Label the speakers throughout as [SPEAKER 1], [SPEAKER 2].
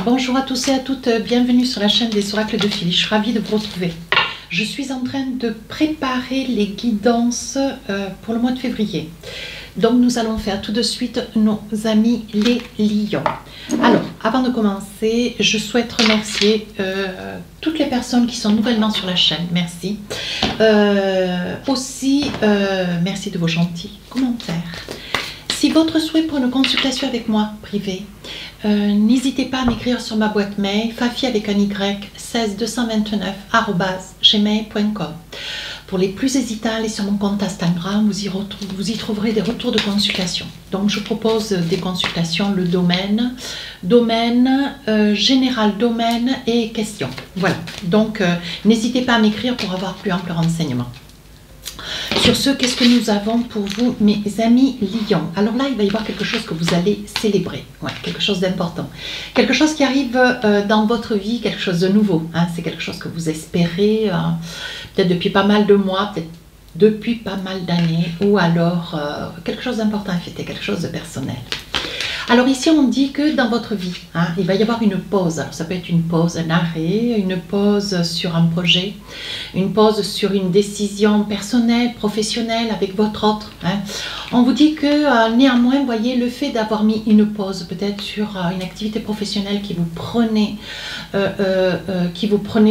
[SPEAKER 1] Bonjour à tous et à toutes, bienvenue sur la chaîne des oracles de Philly, je suis ravie de vous retrouver. Je suis en train de préparer les guidances pour le mois de février. Donc nous allons faire tout de suite nos amis les lions. Alors, avant de commencer, je souhaite remercier toutes les personnes qui sont nouvellement sur la chaîne, merci. Merci de vos gentils commentaires. Si votre souhait pour une consultation avec moi privée, n'hésitez pas à m'écrire sur ma boîte mail fafi avec un y 16229@gmail.com. Pour les plus hésitants, allez sur mon compte Instagram, vous y trouverez des retours de consultation. Donc je propose des consultations, le domaine, général domaine et questions. Voilà, donc n'hésitez pas à m'écrire pour avoir plus ample renseignement. Sur ce, qu'est-ce que nous avons pour vous, mes amis lions? Alors là, il va y avoir quelque chose que vous allez célébrer, ouais, quelque chose d'important. Quelque chose qui arrive dans votre vie, quelque chose de nouveau. Hein, c'est quelque chose que vous espérez, peut-être depuis pas mal de mois, peut-être depuis pas mal d'années, ou alors quelque chose d'important à fêter, quelque chose de personnel. Alors ici, on dit que dans votre vie, hein, il va y avoir une pause. Alors ça peut être une pause, un arrêt, une pause sur un projet, une pause sur une décision personnelle, professionnelle avec votre autre. Hein. On vous dit que néanmoins, voyez, le fait d'avoir mis une pause peut-être sur une activité professionnelle qui vous prenait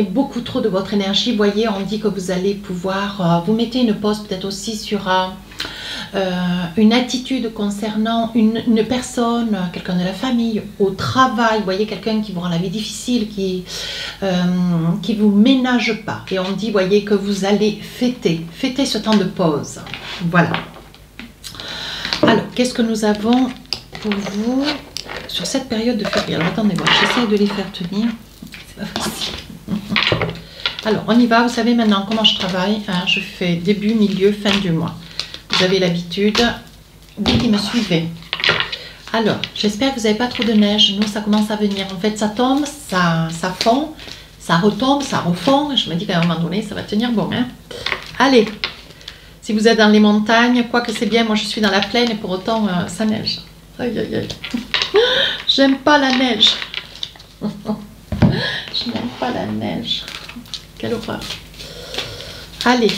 [SPEAKER 1] beaucoup trop de votre énergie, voyez, on dit que vous allez pouvoir, vous mettez une pause peut-être aussi sur une attitude concernant une personne, quelqu'un de la famille, au travail, vous voyez, quelqu'un qui vous rend la vie difficile, qui vous ménage pas. Et on dit, voyez, que vous allez fêter ce temps de pause. Voilà. Alors, qu'est-ce que nous avons pour vous sur cette période de février? Alors, attendez voir, j'essaie de les faire tenir. C'est pas facile. Alors, on y va. Vous savez maintenant comment je travaille. Hein, je fais début, milieu, fin du mois. Vous avez l'habitude, vous qui me suivez. Alors, j'espère que vous n'avez pas trop de neige. Nous, ça commence à venir. En fait, ça tombe, ça fond, ça retombe, ça refond. Je me dis qu'à un moment donné, ça va tenir bon. Hein. Allez, si vous êtes dans les montagnes, quoique c'est bien, moi je suis dans la plaine et pour autant, ça neige. Aïe, aïe, aïe. J'aime pas la neige. Je n'aime pas la neige. Quelle horreur. Allez.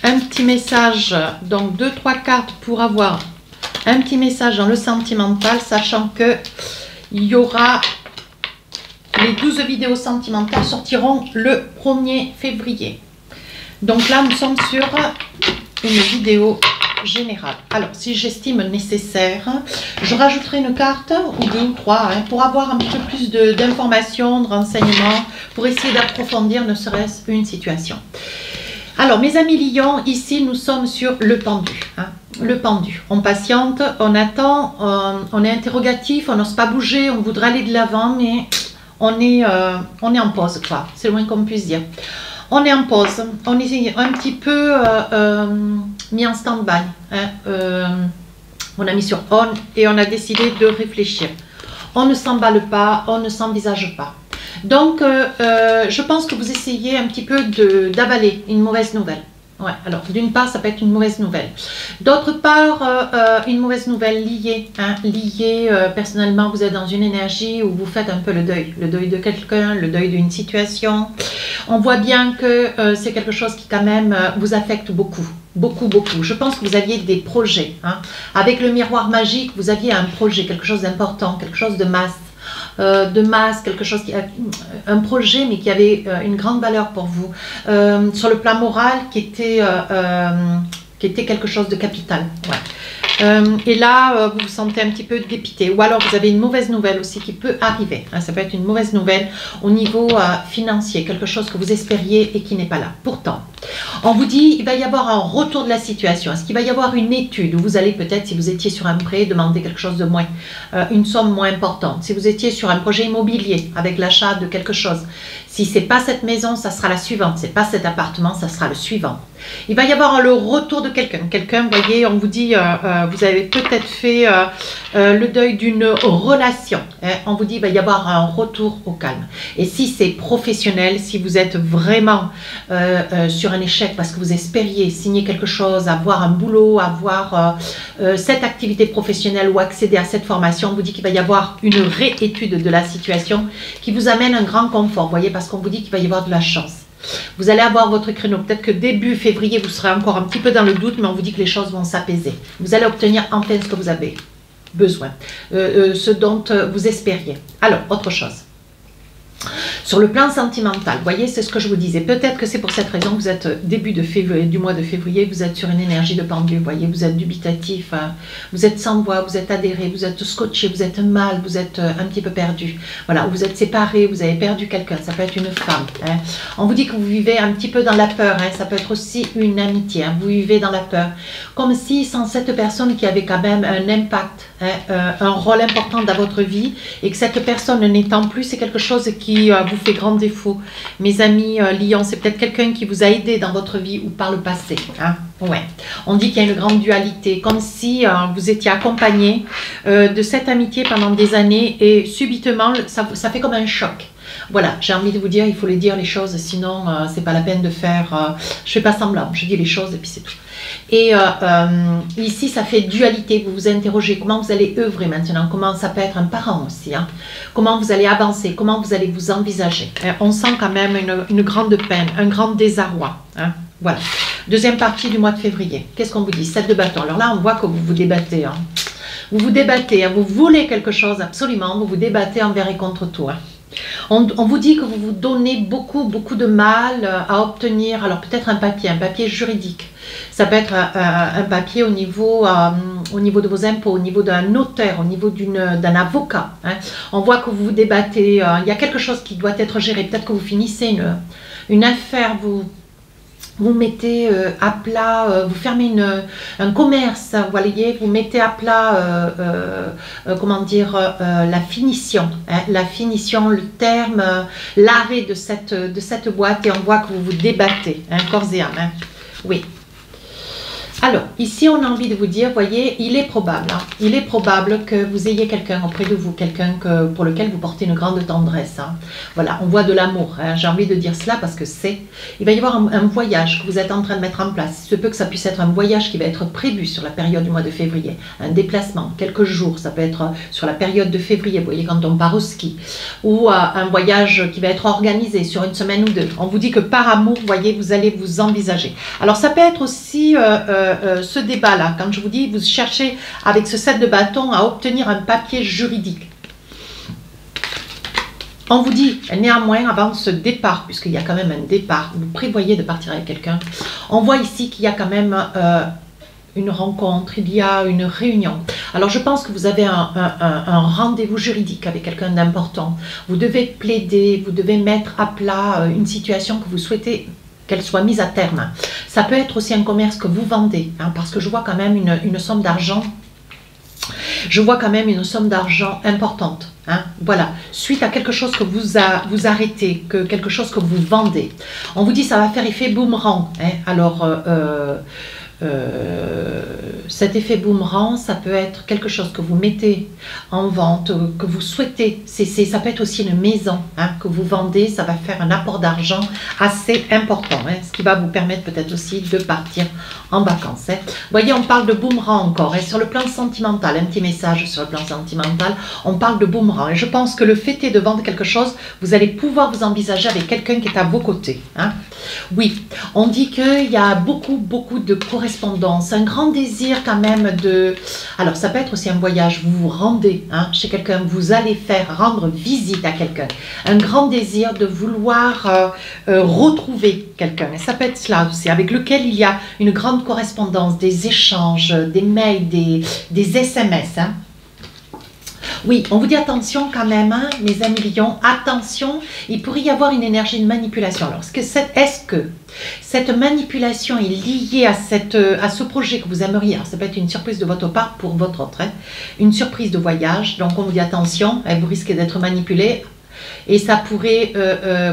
[SPEAKER 1] Un petit message, donc 2-3 cartes pour avoir un petit message dans le sentimental, sachant que il y aura les 12 vidéos sentimentales sortiront le 1er février. Donc là, nous sommes sur une vidéo générale. Alors, si j'estime nécessaire, je rajouterai une carte ou 2 ou 3 hein, pour avoir un petit peu plus d'informations, de renseignements, pour essayer d'approfondir ne serait-ce une situation. Alors, mes amis lions, ici, nous sommes sur le pendu. Hein, le pendu. On patiente, on attend, on est interrogatif, on n'ose pas bouger, on voudrait aller de l'avant, mais on est en pause, quoi. C'est le moins qu'on puisse dire. On est en pause, on est un petit peu mis en stand-by. Hein, on a mis sur on et on a décidé de réfléchir. On ne s'emballe pas, on ne s'envisage pas. Donc, je pense que vous essayez un petit peu d'avaler une mauvaise nouvelle. Ouais, alors, d'une part, ça peut être une mauvaise nouvelle. D'autre part, une mauvaise nouvelle liée. Hein, personnellement, vous êtes dans une énergie où vous faites un peu le deuil de quelqu'un, le deuil d'une situation. On voit bien que c'est quelque chose qui, quand même, vous affecte beaucoup. Beaucoup, beaucoup. Je pense que vous aviez des projets. Hein. Avec le miroir magique, vous aviez un projet, quelque chose d'important, quelque chose de masse. Quelque chose un projet mais qui avait une grande valeur pour vous sur le plan moral qui était quelque chose de capital. Ouais. Et là, vous vous sentez un petit peu dépité. Ou alors, vous avez une mauvaise nouvelle aussi qui peut arriver. Hein, ça peut être une mauvaise nouvelle au niveau financier. Quelque chose que vous espériez et qui n'est pas là. Pourtant, on vous dit il va y avoir un retour de la situation. Est-ce qu'il va y avoir une étude où vous allez peut-être, si vous étiez sur un prêt, demander quelque chose de moins, une somme moins importante. Si vous étiez sur un projet immobilier avec l'achat de quelque chose. Si ce n'est pas cette maison, ça sera la suivante. Si ce n'est pas cet appartement, ça sera le suivant. Il va y avoir le retour de quelqu'un. Quelqu'un, vous voyez, on vous dit, vous avez peut-être fait le deuil d'une relation. Hein. On vous dit, il va y avoir un retour au calme. Et si c'est professionnel, si vous êtes vraiment sur un échec parce que vous espériez signer quelque chose, avoir un boulot, avoir cette activité professionnelle ou accéder à cette formation, on vous dit qu'il va y avoir une réétude de la situation qui vous amène un grand confort, vous voyez, parce qu'on vous dit qu'il va y avoir de la chance. Vous allez avoir votre créneau. Peut-être que début février, vous serez encore un petit peu dans le doute, mais on vous dit que les choses vont s'apaiser. Vous allez obtenir enfin ce que vous avez besoin, ce dont vous espériez. Alors, autre chose. Sur le plan sentimental, vous voyez, c'est ce que je vous disais. Peut-être que c'est pour cette raison que vous êtes début de février, du mois de février, vous êtes sur une énergie de pendu, vous voyez, vous êtes dubitatif, hein, vous êtes sans voix, vous êtes adhéré, vous êtes scotché, vous êtes mal, vous êtes un petit peu perdu. Voilà, vous êtes séparé, vous avez perdu quelqu'un, ça peut être une femme. Hein. On vous dit que vous vivez un petit peu dans la peur, hein, ça peut être aussi une amitié, hein, vous vivez dans la peur. Comme si sans cette personne qui avait quand même un impact, hein, un rôle important dans votre vie, et que cette personne n'étant plus, c'est quelque chose qui vous fait grand défaut. Mes amis Lion, c'est peut-être quelqu'un qui vous a aidé dans votre vie ou par le passé. Hein? Ouais. On dit qu'il y a une grande dualité, comme si vous étiez accompagné de cette amitié pendant des années et subitement, ça fait comme un choc. Voilà, j'ai envie de vous dire, il faut les dire les choses, sinon c'est pas la peine de faire, je fais pas semblant, je dis les choses et puis c'est tout. Et ici, ça fait dualité, vous vous interrogez comment vous allez œuvrer maintenant, comment ça peut être un parent aussi, hein, comment vous allez avancer, comment vous allez vous envisager. On sent quand même une grande peine, un grand désarroi. Hein, voilà. Deuxième partie du mois de février, qu'est-ce qu'on vous dit? 7 de bâton. Alors là, on voit que vous vous débattez. Hein. Vous vous débattez, hein, vous voulez quelque chose absolument, vous vous débattez envers et contre tout. Hein. On vous dit que vous vous donnez beaucoup de mal à obtenir, alors peut-être un papier juridique. Ça peut être un papier au niveau de vos impôts, au niveau d'un notaire, au niveau d'un avocat. Hein. On voit que vous vous débattez, il y a quelque chose qui doit être géré. Peut-être que vous finissez une affaire, vous mettez à plat, vous fermez un commerce, vous voyez, vous mettez à plat, comment dire, la finition, hein, la finition, le terme, l'arrêt de cette boîte, et on voit que vous vous débattez, hein, corps et âme. Hein. Oui. Alors, ici, on a envie de vous dire, voyez, il est probable que vous ayez quelqu'un auprès de vous, quelqu'un pour lequel vous portez une grande tendresse. Hein. Voilà, on voit de l'amour. Hein. J'ai envie de dire cela parce que il va y avoir un voyage que vous êtes en train de mettre en place. Il se peut que ça puisse être un voyage qui va être prévu sur la période du mois de février. Un déplacement, quelques jours, ça peut être sur la période de février, vous voyez, quand on part au ski. Ou un voyage qui va être organisé sur une semaine ou deux. On vous dit que par amour, vous voyez, vous allez vous envisager. Alors, ça peut être aussi... ce débat-là, quand je vous dis, vous cherchez avec ce 7 de bâton à obtenir un papier juridique. On vous dit, néanmoins, avant ce départ, puisqu'il y a quand même un départ, vous prévoyez de partir avec quelqu'un, on voit ici qu'il y a quand même une rencontre, il y a une réunion. Alors, je pense que vous avez un rendez-vous juridique avec quelqu'un d'important. Vous devez plaider, vous devez mettre à plat une situation que vous souhaitez qu'elle soit mise à terme. Ça peut être aussi un commerce que vous vendez, hein, parce que je vois quand même une somme d'argent. Je vois quand même une somme d'argent importante. Hein, voilà, suite à quelque chose que vous arrêtez, quelque chose que vous vendez. On vous dit ça va faire effet boomerang. Hein, alors, cet effet boomerang, ça peut être quelque chose que vous mettez en vente, que vous souhaitez, ça peut être aussi une maison, hein, que vous vendez, ça va faire un apport d'argent assez important, hein, ce qui va vous permettre peut-être aussi de partir en vacances. Hein. Vous voyez, on parle de boomerang encore, et sur le plan sentimental, un petit message sur le plan sentimental, on parle de boomerang, et je pense que le fait est de vendre quelque chose, vous allez pouvoir vous envisager avec quelqu'un qui est à vos côtés. Hein. Oui, on dit qu'il y a beaucoup de correspondance, un grand désir quand même de... Alors, ça peut être aussi un voyage, vous vous rendez hein, chez quelqu'un, vous allez rendre visite à quelqu'un. Un grand désir de vouloir retrouver quelqu'un. Et ça peut être cela aussi, avec lequel il y a une grande correspondance, des échanges, des mails, des SMS. Hein. Oui, on vous dit attention quand même, hein, mes amis lions, attention, il pourrait y avoir une énergie de manipulation. Alors, est-ce que cette manipulation est liée à ce projet que vous aimeriez? Alors, ça peut être une surprise de votre part pour votre autre, hein, une surprise de voyage. Donc, on vous dit attention, vous risquez d'être manipulé. Et ça pourrait,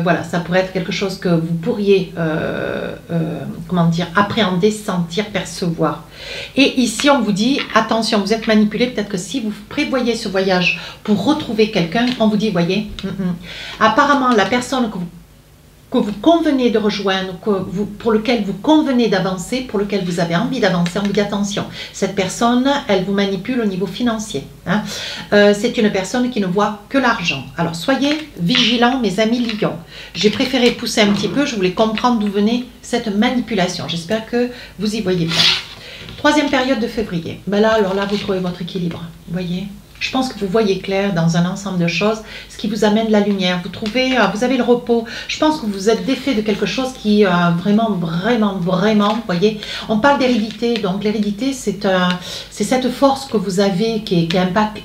[SPEAKER 1] voilà, ça pourrait être quelque chose que vous pourriez, comment dire, appréhender, sentir, percevoir. Et ici, on vous dit, attention, vous êtes manipulé. Peut-être que si vous prévoyez ce voyage pour retrouver quelqu'un, on vous dit, voyez, apparemment, la personne que vous convenez de rejoindre, pour lequel vous convenez d'avancer, pour lequel vous avez envie d'avancer, on vous dit attention, cette personne, elle vous manipule au niveau financier. Hein. C'est une personne qui ne voit que l'argent. Alors soyez vigilants, mes amis lions. J'ai préféré pousser un petit peu, je voulais comprendre d'où venait cette manipulation. J'espère que vous y voyez bien. Troisième période de février. Ben là, alors là, vous trouvez votre équilibre. Vous voyez ? Je pense que vous voyez clair dans un ensemble de choses, ce qui vous amène la lumière. Vous trouvez, vous avez le repos. Je pense que vous êtes défait de quelque chose qui vraiment, vous voyez. On parle d'hérédité. Donc l'hérédité, c'est cette force que vous avez qui est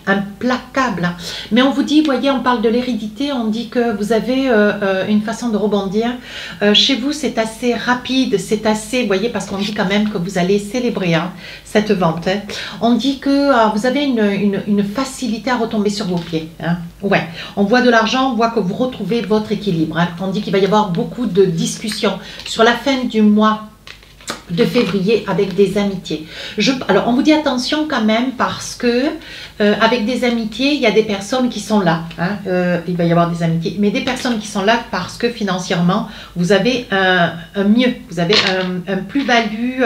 [SPEAKER 1] implacable. Hein. Mais on vous dit, voyez, on parle de l'hérédité, on dit que vous avez une façon de rebondir. Chez vous, c'est assez rapide, c'est assez, vous voyez, parce qu'on dit quand même que vous allez célébrer hein, cette vente. Hein. On dit que vous avez une facilité à retomber sur vos pieds. Hein. Ouais, on voit de l'argent, on voit que vous retrouvez votre équilibre. Hein. On dit qu'il va y avoir beaucoup de discussions sur la fin du mois de février avec des amitiés. Alors, on vous dit attention quand même parce que avec des amitiés, il y a des personnes qui sont là. Hein, il va y avoir des amitiés, mais des personnes qui sont là parce que financièrement, vous avez un mieux, vous avez un plus-value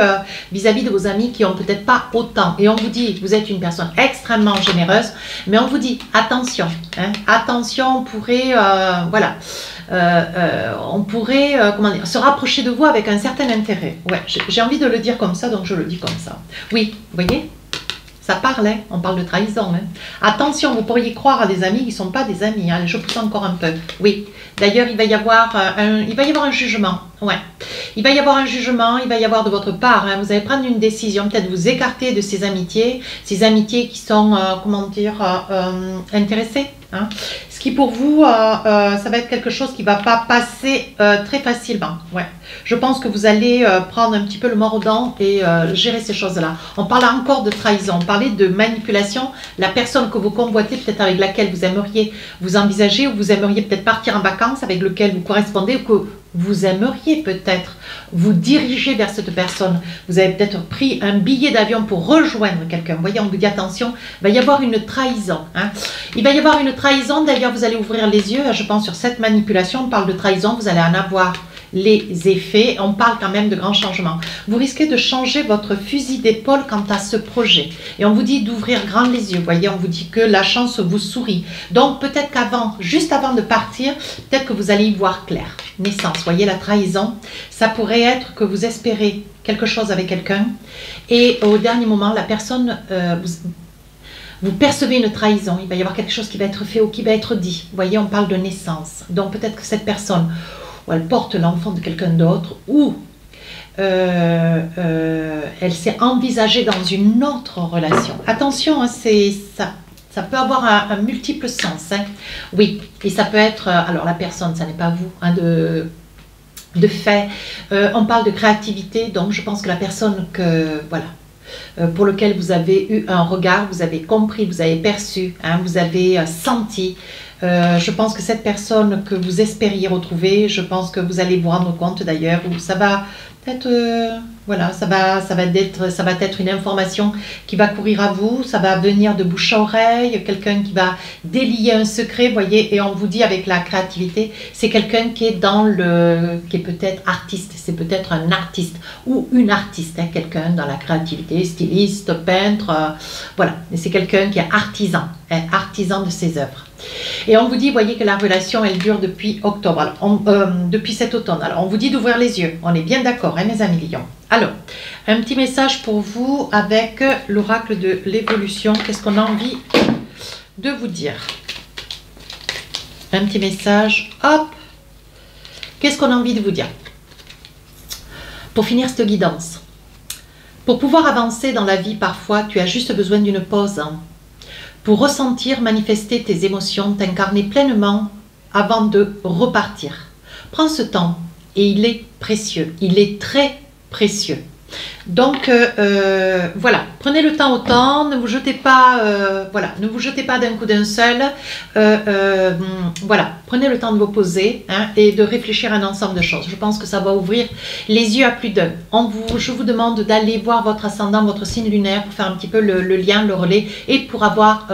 [SPEAKER 1] vis-à-vis de vos amis qui n'ont peut-être pas autant. Et on vous dit, vous êtes une personne extrêmement généreuse, mais on vous dit attention. Hein, attention, on pourrait, voilà. On pourrait comment dire, se rapprocher de vous avec un certain intérêt. Ouais, j'ai envie de le dire comme ça, donc je le dis comme ça. Oui, vous voyez, ça parle, hein, on parle de trahison. Hein. Attention, vous pourriez croire à des amis qui ne sont pas des amis. Hein, je pousse encore un peu. Oui, d'ailleurs, il va y avoir un jugement. Ouais. Il va y avoir un jugement, il va y avoir de votre part, hein, vous allez prendre une décision, peut-être vous écarter de ces amitiés qui sont, comment dire, intéressées. Hein. Ce qui pour vous, ça va être quelque chose qui ne va pas passer très facilement. Ouais. Je pense que vous allez prendre un petit peu le mordant et gérer ces choses-là. On parle encore de trahison, on parlait de manipulation. La personne que vous convoitez, peut-être avec laquelle vous aimeriez vous envisager, ou vous aimeriez peut-être partir en vacances, avec lequel vous correspondez, ou que vous aimeriez peut-être vous diriger vers cette personne. Vous avez peut-être pris un billet d'avion pour rejoindre quelqu'un. Vous voyez, on vous dit attention, il va y avoir une trahison. Hein. Il va y avoir une trahison, d'ailleurs vous allez ouvrir les yeux, je pense, sur cette manipulation. On parle de trahison, vous allez en avoir les effets. On parle quand même de grands changements. Vous risquez de changer votre fusil d'épaule quant à ce projet. Et on vous dit d'ouvrir grand les yeux. Vous voyez, on vous dit que la chance vous sourit. Donc peut-être qu'avant, juste avant de partir, peut-être que vous allez y voir clair. Naissance, vous voyez la trahison, ça pourrait être que vous espérez quelque chose avec quelqu'un et au dernier moment, la personne, vous percevez une trahison, il va y avoir quelque chose qui va être fait ou qui va être dit. Vous voyez, on parle de naissance. Donc peut-être que cette personne, ou elle porte l'enfant de quelqu'un d'autre, ou elle s'est envisagée dans une autre relation. Attention, hein, c'est ça. Ça peut avoir un multiple sens. Hein. Oui, et ça peut être, alors la personne, ça n'est pas vous, hein, de fait. On parle de créativité, donc je pense que la personne voilà, pour laquelle vous avez eu un regard, vous avez compris, vous avez perçu, hein, vous avez senti. Je pense que cette personne que vous espériez retrouver, je pense que vous allez vous rendre compte d'ailleurs, où ça va peut-être, voilà, ça va être une information qui va courir à vous, ça va venir de bouche à oreille, quelqu'un qui va délier un secret, voyez, et on vous dit avec la créativité, c'est quelqu'un qui est qui est peut-être artiste, c'est peut-être un artiste ou une artiste, hein, quelqu'un dans la créativité, styliste, peintre, voilà, et c'est quelqu'un qui est artisan, hein, artisan de ses œuvres. Et on vous dit, voyez que la relation, elle dure depuis octobre, alors, depuis cet automne. Alors, on vous dit d'ouvrir les yeux. On est bien d'accord, hein, mes amis lions. Alors, un petit message pour vous avec l'oracle de l'évolution. Qu'est-ce qu'on a envie de vous dire? Un petit message. Hop. Qu'est-ce qu'on a envie de vous dire? Pour finir cette guidance. Pour pouvoir avancer dans la vie, parfois, tu as juste besoin d'une pause. Hein. Pour ressentir, manifester tes émotions, t'incarner pleinement avant de repartir. Prends ce temps et il est précieux, il est très précieux. Donc voilà, prenez le temps autant, ne vous jetez pas, voilà, ne vous jetez pas d'un coup d'un seul. Voilà, prenez le temps de vous poser hein, et de réfléchir à un ensemble de choses. Je pense que ça va ouvrir les yeux à plus d'un. Je vous demande d'aller voir votre ascendant, votre signe lunaire pour faire un petit peu le lien, le relais et pour avoir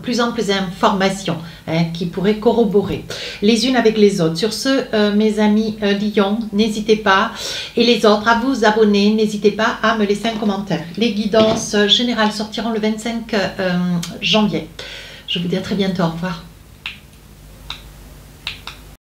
[SPEAKER 1] plus amples informations hein, qui pourraient corroborer les unes avec les autres. Sur ce, mes amis Lion, n'hésitez pas et les autres à vous abonner. N'hésitez pas à me laisser un commentaire. Les guidances générales sortiront le 25 janvier. Je vous dis à très bientôt. Au revoir.